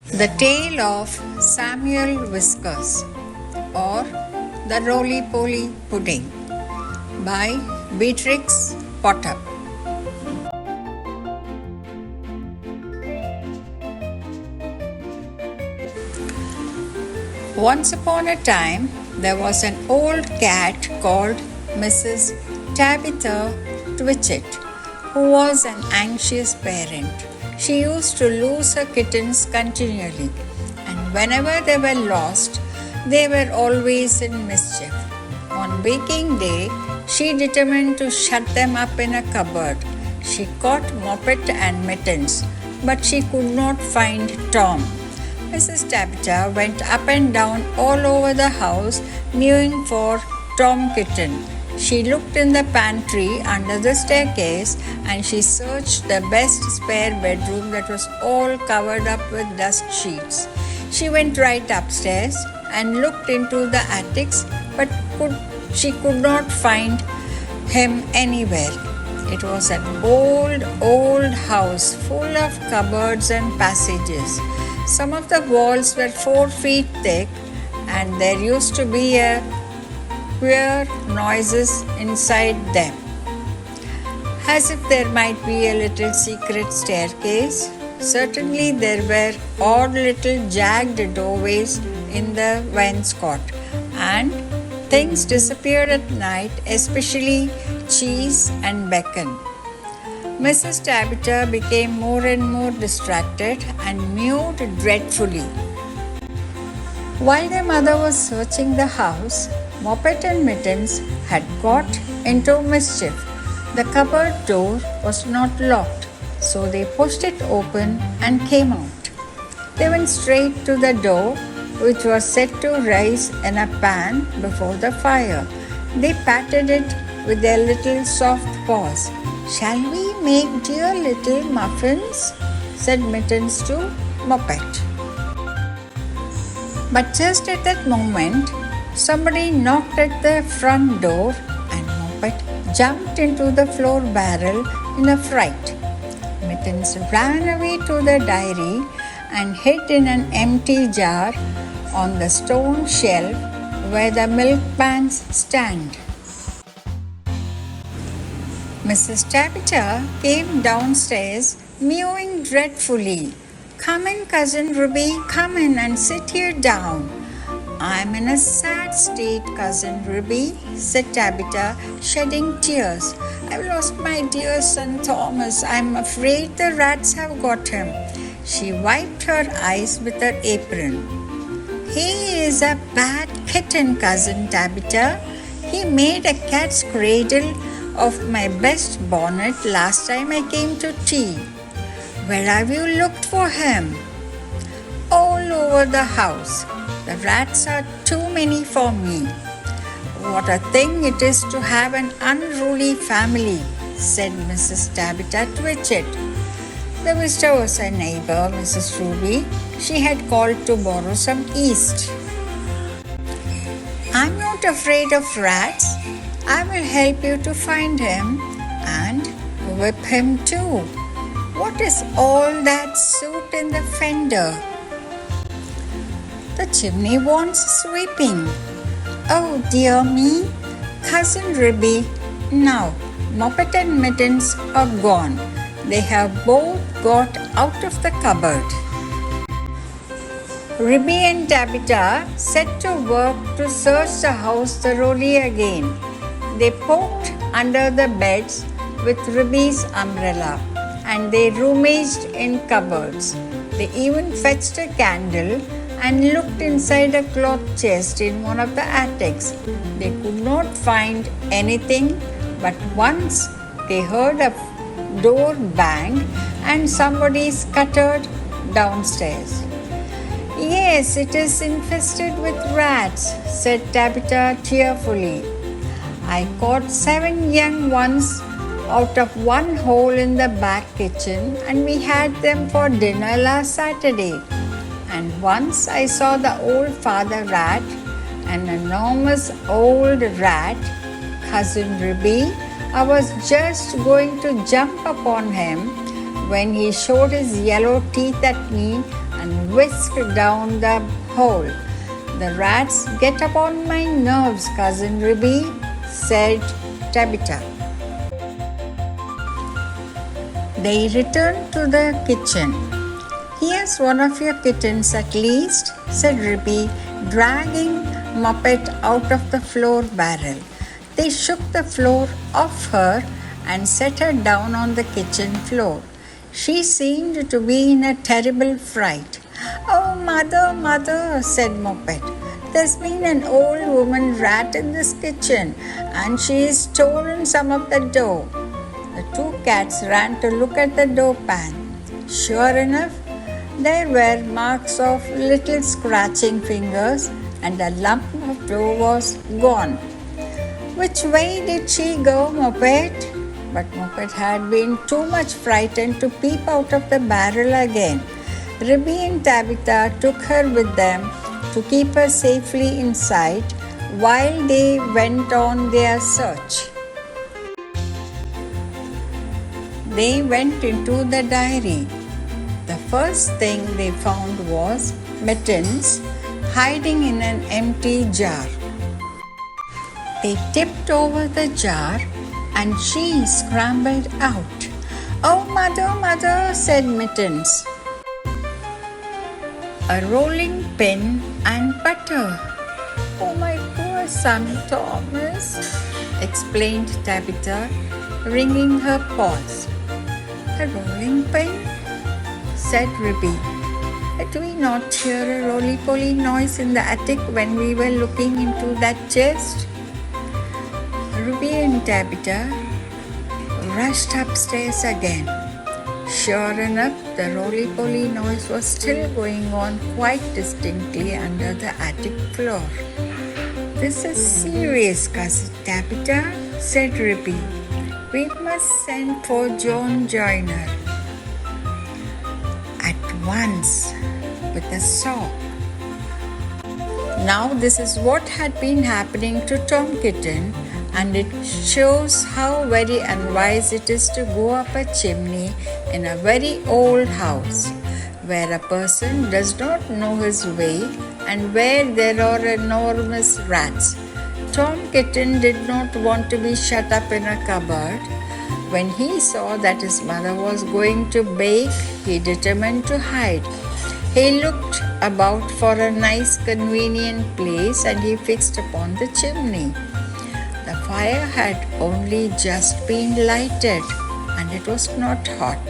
The Tale of Samuel Whiskers, or The Roly-Poly Pudding by Beatrix Potter. Once upon a time, there was an old cat called Mrs. Tabitha Twitchit, who was an anxious parent. She used to lose her kittens continually, and whenever they were lost, they were always in mischief. On baking day, she determined to shut them up in a cupboard. She caught Moppet and Mittens, but she could not find Tom. Mrs. Tabitha went up and down all over the house, mewing for Tom Kitten. She looked in the pantry under the staircase, and she searched the best spare bedroom that was all covered up with dust sheets. She went right upstairs and looked into the attics, but she could not find him anywhere. It was an old house full of cupboards and passages. Some of the walls were 4 feet thick, and there used to be queer noises inside them, as if there might be a little secret staircase. Certainly there were odd little jagged doorways in the wainscot, and things disappeared at night, especially cheese and bacon. Mrs. Tabitha became more and more distracted and mewed dreadfully. While their mother was searching the house, Moppet and Mittens had got into mischief. The cupboard door was not locked, so they pushed it open and came out. They went straight to the dough, which was set to rise in a pan before the fire. They patted it with their little soft paws. "Shall we make dear little muffins?" said Mittens to Moppet. But just at that moment, somebody knocked at the front door, and Moppet jumped into the floor barrel in a fright. Mittens ran away to the dairy and hid in an empty jar on the stone shelf where the milk pans stand. Mrs. Tabitha came downstairs mewing dreadfully. "Come in, Cousin Ruby, come in and sit here down." "I'm in a sad state, Cousin Ruby," said Tabitha, shedding tears. "I've lost my dear son Thomas. I'm afraid the rats have got him." She wiped her eyes with her apron. "He is a bad kitten, Cousin Tabitha. He made a cat's cradle of my best bonnet last time I came to tea." "Where have you looked for him?" "All over the house. The rats are too many for me." "What a thing it is to have an unruly family," said Mrs. Tabitha Twitchit. The visitor was a neighbor, Mrs. Ruby. She had called to borrow some yeast. "I'm not afraid of rats. I will help you to find him and whip him too. What is all that soot in the fender?" "The chimney wants sweeping." "Oh dear me, Cousin Ruby. Now, Moppet and Mittens are gone. They have both got out of the cupboard." Ruby and Tabitha set to work to search the house thoroughly again. They poked under the beds with Ruby's umbrella, and they rummaged in cupboards. They even fetched a candle and looked inside a cloth chest in one of the attics. They could not find anything, but once they heard a door bang and somebody scuttered downstairs. "Yes, it is infested with rats," said Tabitha tearfully. "I caught 7 young ones out of one hole in the back kitchen, and we had them for dinner last Saturday. And once I saw the old father rat, an enormous old rat, Cousin Ruby. I was just going to jump upon him when he showed his yellow teeth at me and whisked down the hole. The rats get upon my nerves, Cousin Ribby, said Tabitha. They returned to the kitchen. Here's one of your kittens at least, said Ribby, dragging Muppet out of the flour barrel. They shook the floor off her and set her down on the kitchen floor. She seemed to be in a terrible fright. Oh, mother, mother, said Muppet. There's been an old woman rat in this kitchen and she's stolen some of the dough. The two cats ran to look at the dough pan. Sure enough, there were marks of little scratching fingers and a lump of dough was gone. Which way did she go, Muppet? But Muppet had been too much frightened to peep out of the barrel again. Ribby and Tabitha took her with them to keep her safely in sight while they went on their search. They went into the dairy. The first thing they found was Mittens hiding in an empty jar. They tipped over the jar and she scrambled out. Oh, mother, mother, said Mittens. A rolling pin and butter. Oh, my poor son Thomas, explained Tabitha, wringing her paws. A rolling pin? Said Ribby. Did we not hear a roly-poly noise in the attic when we were looking into that chest? Ribby and Tabitha rushed upstairs again. Sure enough, the roly-poly noise was still going on quite distinctly under the attic floor. This is serious, Cousin Tabitha, said Ribby. We must send for John Joyner at once with a saw. Now this is what had been happening to Tom Kitten, and it shows how very unwise it is to go up a chimney in a very old house where a person does not know his way and where there are enormous rats. Tom Kitten did not want to be shut up in a cupboard. When he saw that his mother was going to bake, he determined to hide. He looked about for a nice convenient place and he fixed upon the chimney. The fire had only just been lighted and it was not hot,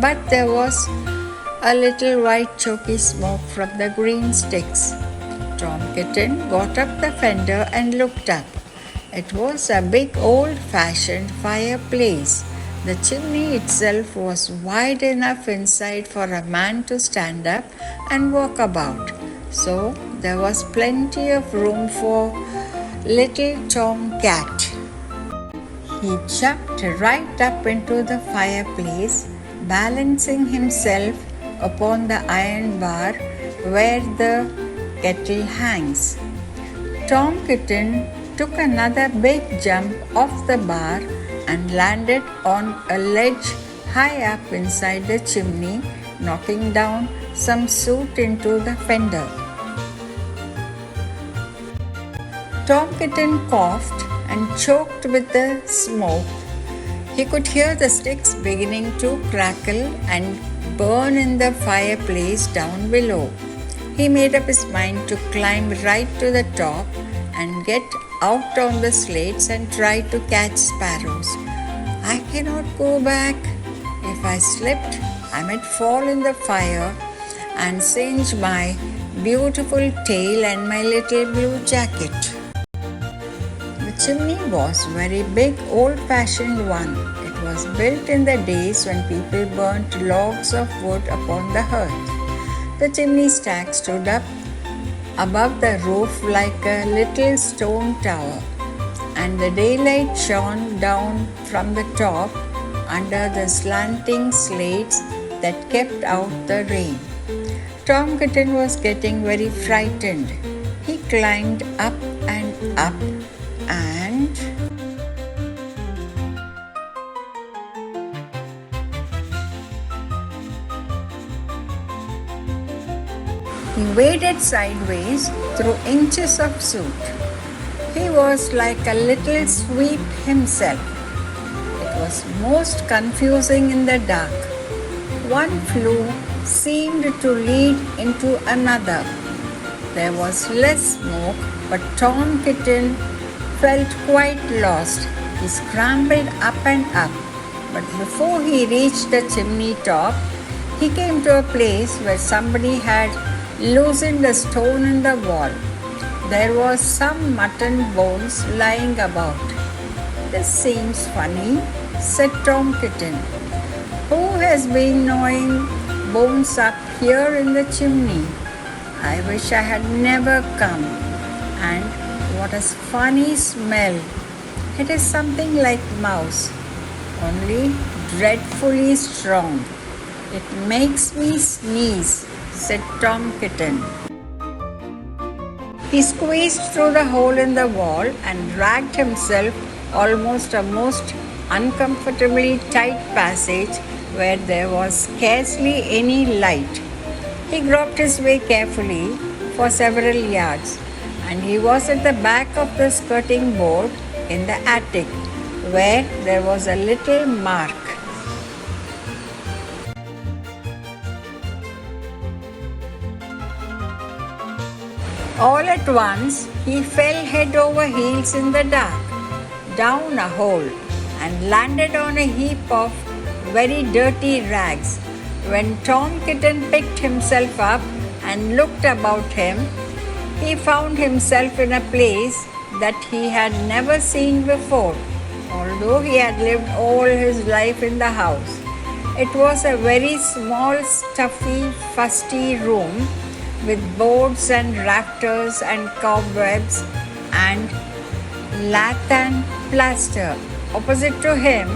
but there was a little white choky smoke from the green sticks. Tom Kitten got up the fender and looked up. It was a big old-fashioned fireplace. The chimney itself was wide enough inside for a man to stand up and walk about. So there was plenty of room for little Tom Cat. He jumped right up into the fireplace, balancing himself upon the iron bar where the kettle hangs. Tom Kitten took another big jump off the bar and landed on a ledge high up inside the chimney, knocking down some soot into the fender. Tom Kitten coughed and choked with the smoke. He could hear the sticks beginning to crackle and burn in the fireplace down below. He made up his mind to climb right to the top and get out on the slates and try to catch sparrows. I cannot go back. If I slipped, I might fall in the fire and singe my beautiful tail and my little blue jacket. The chimney was a very big, old-fashioned one. It was built in the days when people burnt logs of wood upon the hearth. The chimney stack stood up above the roof like a little stone tower, and the daylight shone down from the top under the slanting slates that kept out the rain. Tom Kitten was getting very frightened. He climbed up and up and He waded sideways through inches of soot. He was like a little sweep himself. It was most confusing in the dark. One flue seemed to lead into another. There was less smoke, but Tom Kitten felt quite lost. He scrambled up and up, but before he reached the chimney top, he came to a place where somebody had loosened a stone in the wall. There was some mutton bones lying about. "This seems funny," said Tom Kitten. "Who has been gnawing bones up here in the chimney? I wish I had never come. And what a funny smell! It is something like mouse, only dreadfully strong. It makes me sneeze," said Tom Kitten. He squeezed through the hole in the wall and dragged himself almost a most uncomfortably tight passage where there was scarcely any light. He groped his way carefully for several yards, and he was at the back of the skirting board in the attic, where there was a little mark. All at once, he fell head over heels in the dark, down a hole, and landed on a heap of very dirty rags. When Tom Kitten picked himself up and looked about him, he found himself in a place that he had never seen before, although he had lived all his life in the house. It was a very small, stuffy, fusty room with boards and rafters and cobwebs and lath and plaster. Opposite to him,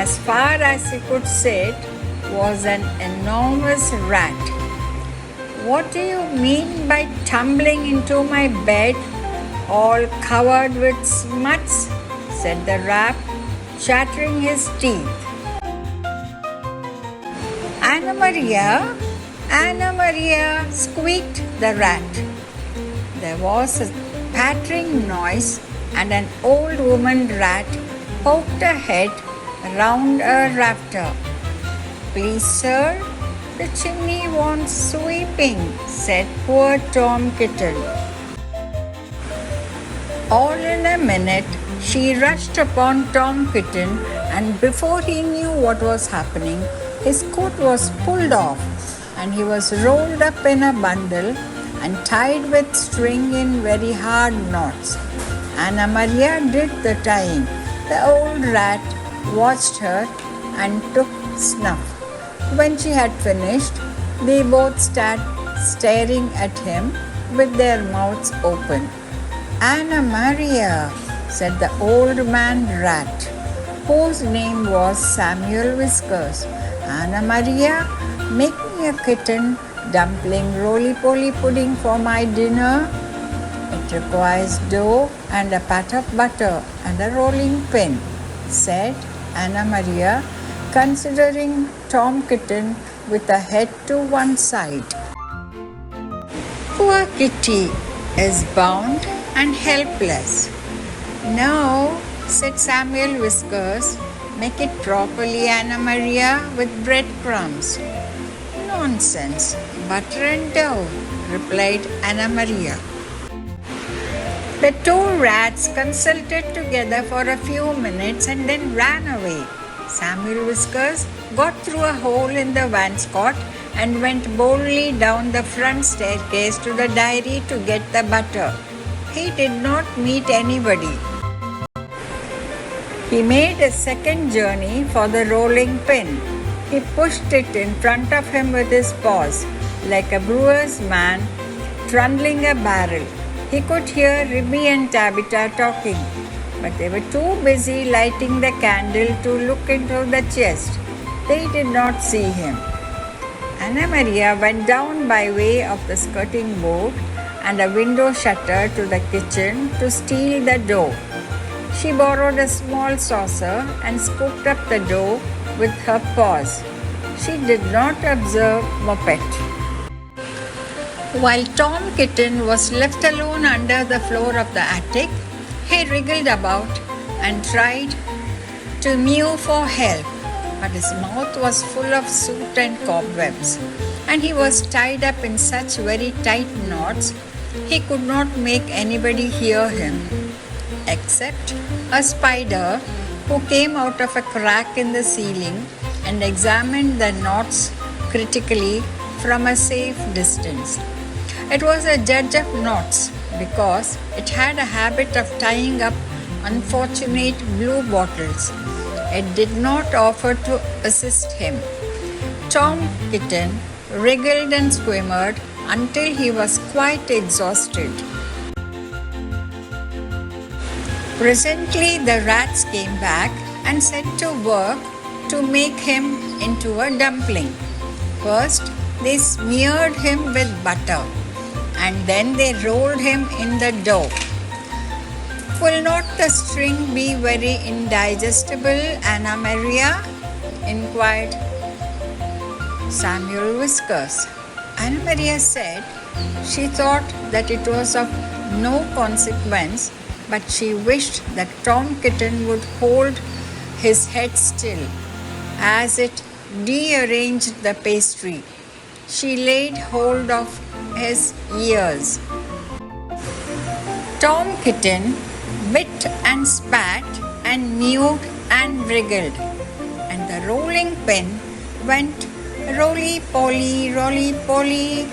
as far as he could sit, was an enormous rat. "What do you mean by tumbling into my bed, all covered with smuts?" said the rat, chattering his teeth. "Anna Maria, Anna Maria," squeaked the rat. There was a pattering noise, and an old woman rat poked her head round a rafter. "Please, sir, the chimney wants sweeping," said poor Tom Kitten. All in a minute, she rushed upon Tom Kitten, and before he knew what was happening, his coat was pulled off, and he was rolled up in a bundle and tied with string in very hard knots. Anna Maria did the tying. The old rat watched her and took snuff. When she had finished, they both sat staring at him with their mouths open. "Anna Maria," said the old man rat, whose name was Samuel Whiskers. "Anna Maria, make me a kitten dumpling roly-poly pudding for my dinner. It requires dough and a pat of butter and a rolling pin," said Anna Maria, considering Tom Kitten with a head to one side. "Poor kitty is bound and helpless." "No," said Samuel Whiskers, "make it properly, Anna Maria, with breadcrumbs." "Nonsense, butter and dough," replied Anna Maria. The two rats consulted together for a few minutes and then ran away. Samuel Whiskers got through a hole in the wainscot and went boldly down the front staircase to the dairy to get the butter. He did not meet anybody. He made a second journey for the rolling pin. He pushed it in front of him with his paws, like a brewer's man trundling a barrel. He could hear Ribby and Tabitha talking, but they were too busy lighting the candle to look into the chest. They did not see him. Anna Maria went down by way of the skirting board and a window shutter to the kitchen to steal the dough. She borrowed a small saucer and scooped up the dough with her paws. She did not observe Moppet. While Tom Kitten was left alone under the floor of the attic, he wriggled about and tried to mew for help, but his mouth was full of soot and cobwebs, and he was tied up in such very tight knots he could not make anybody hear him, except a spider who came out of a crack in the ceiling and examined the knots critically from a safe distance. It was a judge of knots because it had a habit of tying up unfortunate blue bottles. It did not offer to assist him. Tom Kitten wriggled and squirmed until he was quite exhausted. Presently, the rats came back and set to work to make him into a dumpling. First, they smeared him with butter, and then they rolled him in the dough. Will not the string be very indigestible, Anna Maria? Inquired Samuel Whiskers. Anna Maria said she thought that it was of no consequence, but she wished that Tom Kitten would hold his head still as it rearranged the pastry. She laid hold of his ears. Tom Kitten bit and spat and mewed and wriggled, and the rolling pin went roly-poly, roly-poly,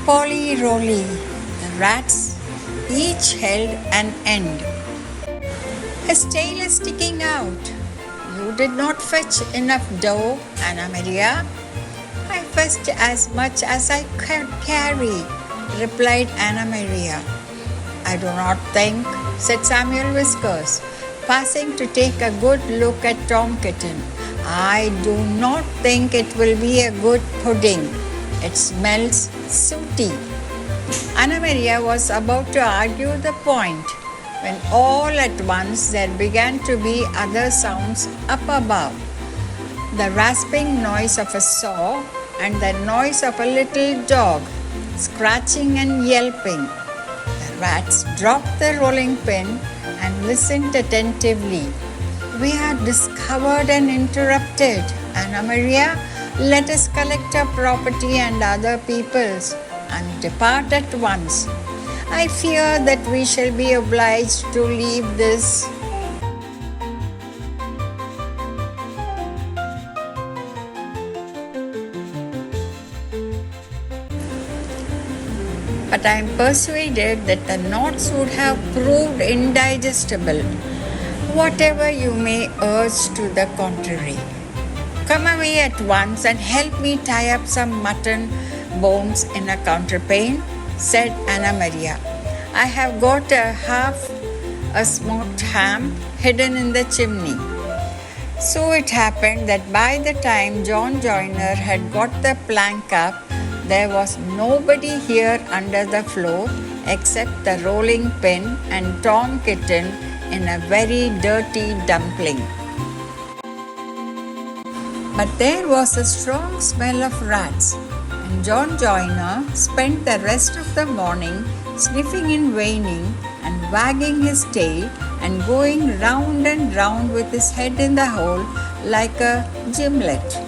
poly-roly. The rats each held an end. His tail is sticking out. You did not fetch enough dough, Anna Maria. I fetched as much as I could carry, replied Anna Maria. I do not think, said Samuel Whiskers, passing to take a good look at Tom Kitten. I do not think it will be a good pudding. It smells sooty. Anna Maria was about to argue the point when all at once there began to be other sounds up above. The rasping noise of a saw and the noise of a little dog scratching and yelping. The rats dropped the rolling pin and listened attentively. We are discovered and interrupted, Anna Maria. Let us collect our property and other people's and depart at once. I fear that we shall be obliged to leave this. But I am persuaded that the knots would have proved indigestible, whatever you may urge to the contrary. Come away at once and help me tie up some mutton bones in a counterpane, said Anna Maria. I have got a smoked ham hidden in the chimney. So it happened that by the time John Joyner had got the plank up, there was nobody here under the floor except the rolling pin and Tom Kitten in a very dirty dumpling. But there was a strong smell of rats, and John Joyner spent the rest of the morning sniffing and whining and wagging his tail and going round and round with his head in the hole like a gimlet.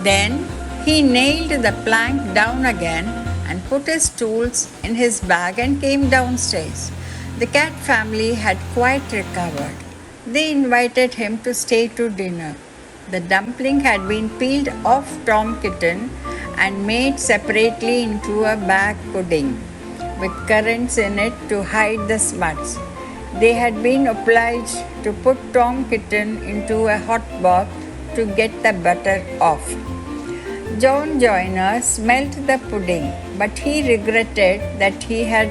Then he nailed the plank down again and put his tools in his bag and came downstairs. The cat family had quite recovered. They invited him to stay to dinner. The dumpling had been peeled off Tom Kitten and made separately into a bag pudding with currants in it to hide the smuts. They had been obliged to put Tom Kitten into a hot bath to get the butter off. John Joyner smelt the pudding, but he regretted that he had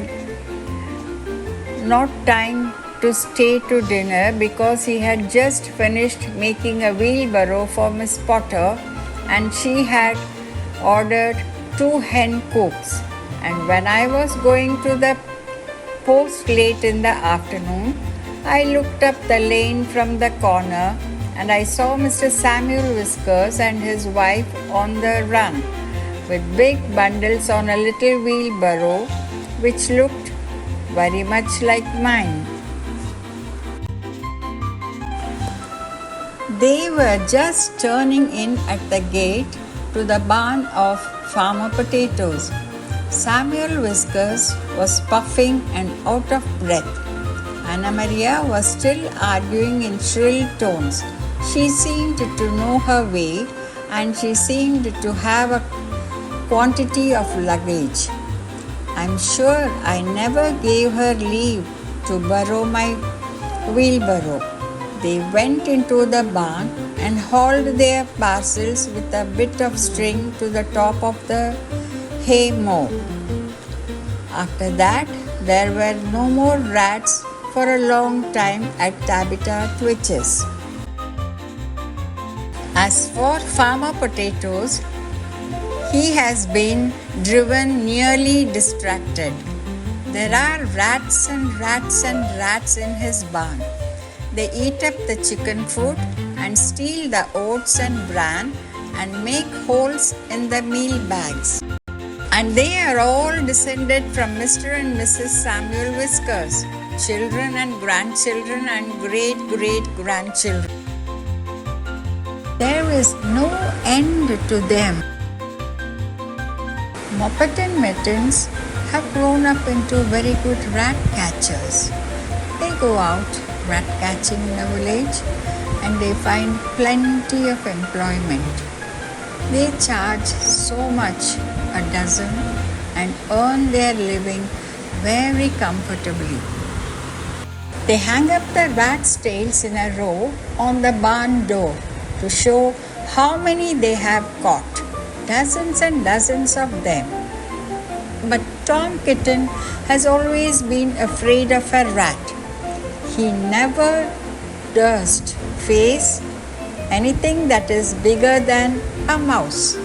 not time to stay to dinner because he had just finished making a wheelbarrow for Miss Potter and she had ordered 2 hen coops. And when I was going to the post late in the afternoon, I looked up the lane from the corner and I saw Mr. Samuel Whiskers and his wife on the run with big bundles on a little wheelbarrow which looked very much like mine. They were just turning in at the gate to the barn of Farmer Potatoes. Samuel Whiskers was puffing and out of breath. Anna Maria was still arguing in shrill tones. She seemed to know her way, and she seemed to have a quantity of luggage. I'm sure I never gave her leave to borrow my wheelbarrow. They went into the barn and hauled their parcels with a bit of string to the top of the hay mow. After that, there were no more rats for a long time at Tabitha Twitchit's. As for Farmer Potatoes, he has been driven nearly distracted. There are rats and rats and rats in his barn. They eat up the chicken food and steal the oats and bran and make holes in the meal bags. And they are all descended from Mr. and Mrs. Samuel Whiskers, children and grandchildren and great-great-grandchildren. There is no end to them. Moppet and Mittens have grown up into very good rat catchers. They go out rat catching in a village and they find plenty of employment. They charge so much a dozen and earn their living very comfortably. They hang up the rats' tails in a row on the barn door to show how many they have caught, dozens and dozens of them. But Tom Kitten has always been afraid of a rat. He never durst face anything that is bigger than a mouse.